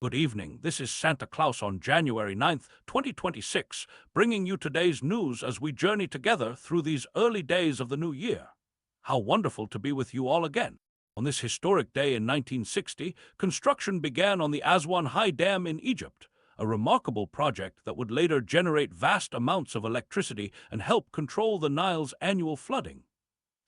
Good evening. This is Santa Claus on January 9th, 2026, bringing you today's news as we journey together through these early days of the new year. How wonderful to be with you all again. On this historic day in 1960, construction began on the Aswan High Dam in Egypt, a remarkable project that would later generate vast amounts of electricity and help control the Nile's annual flooding.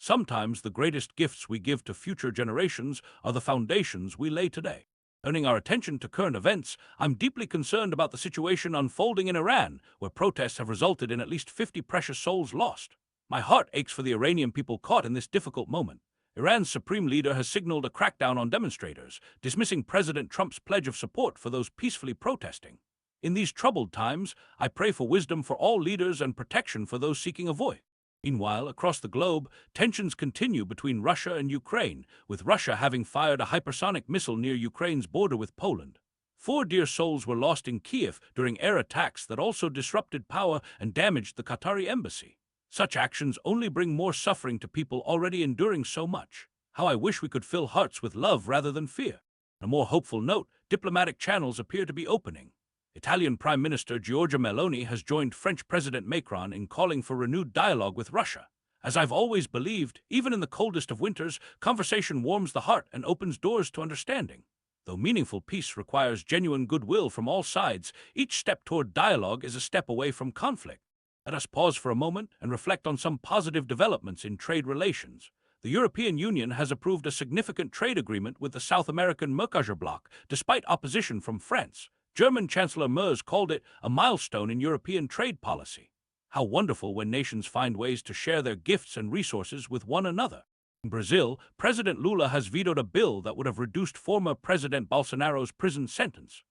Sometimes the greatest gifts we give to future generations are the foundations we lay today. Turning our attention to current events, I'm deeply concerned about the situation unfolding in Iran, where protests have resulted in at least 50 precious souls lost. My heart aches for the Iranian people caught in this difficult moment. Iran's supreme leader has signaled a crackdown on demonstrators, dismissing President Trump's pledge of support for those peacefully protesting. In these troubled times, I pray for wisdom for all leaders and protection for those seeking a voice. Meanwhile, across the globe, tensions continue between Russia and Ukraine, with Russia having fired a hypersonic missile near Ukraine's border with Poland. 4 dear souls were lost in Kyiv during air attacks that also disrupted power and damaged the Qatari embassy. Such actions only bring more suffering to people already enduring so much. How I wish we could fill hearts with love rather than fear. On a more hopeful note, diplomatic channels appear to be opening. Italian Prime Minister Giorgia Meloni has joined French President Macron in calling for renewed dialogue with Russia. As I've always believed, even in the coldest of winters, conversation warms the heart and opens doors to understanding. Though meaningful peace requires genuine goodwill from all sides, each step toward dialogue is a step away from conflict. Let us pause for a moment and reflect on some positive developments in trade relations. The European Union has approved a significant trade agreement with the South American Mercosur bloc, despite opposition from France. German Chancellor Merz called it a milestone in European trade policy. How wonderful when nations find ways to share their gifts and resources with one another. In Brazil, President Lula has vetoed a bill that would have reduced former President Bolsonaro's prison sentence.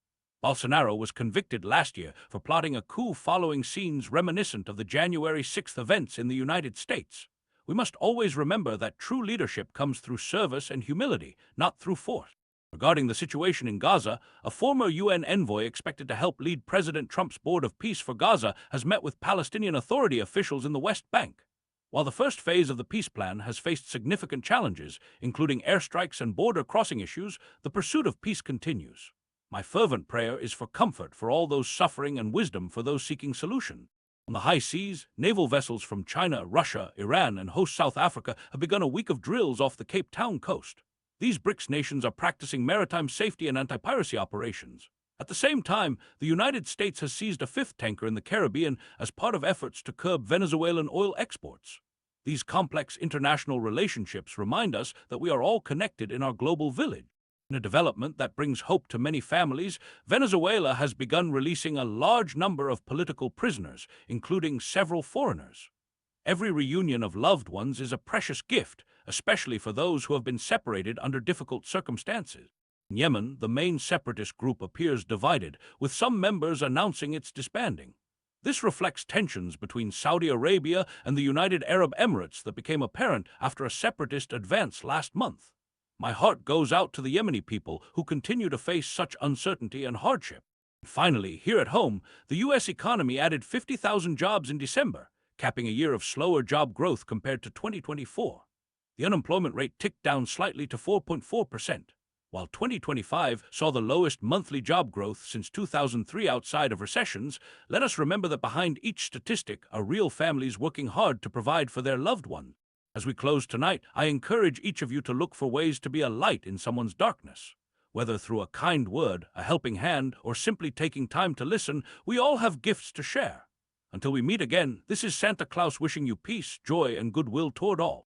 Bolsonaro was convicted last year for plotting a coup following scenes reminiscent of the January 6th events in the United States. We must always remember that true leadership comes through service and humility, not through force. Regarding the situation in Gaza, a former UN envoy expected to help lead President Trump's Board of Peace for Gaza has met with Palestinian Authority officials in the West Bank. While the first phase of the peace plan has faced significant challenges, including airstrikes and border crossing issues, the pursuit of peace continues. My fervent prayer is for comfort for all those suffering and wisdom for those seeking solution. On the high seas, naval vessels from China, Russia, Iran, and host South Africa have begun a week of drills off the Cape Town coast. These BRICS nations are practicing maritime safety and anti-piracy operations. At the same time, the United States has seized a 5th tanker in the Caribbean as part of efforts to curb Venezuelan oil exports. These complex international relationships remind us that we are all connected in our global village. In a development that brings hope to many families, Venezuela has begun releasing a large number of political prisoners, including several foreigners. Every reunion of loved ones is a precious gift, especially for those who have been separated under difficult circumstances. In Yemen, the main separatist group appears divided, with some members announcing its disbanding. This reflects tensions between Saudi Arabia and the United Arab Emirates that became apparent after a separatist advance last month. My heart goes out to the Yemeni people who continue to face such uncertainty and hardship. Finally, here at home, the U.S. economy added 50,000 jobs in December, capping a year of slower job growth compared to 2024. The unemployment rate ticked down slightly to 4.4%, while 2025 saw the lowest monthly job growth since 2003 outside of recessions. Let us remember that behind each statistic are real families working hard to provide for their loved ones. As we close tonight, I encourage each of you to look for ways to be a light in someone's darkness. Whether through a kind word, a helping hand, or simply taking time to listen, we all have gifts to share. Until we meet again, this is Santa Claus wishing you peace, joy, and goodwill toward all.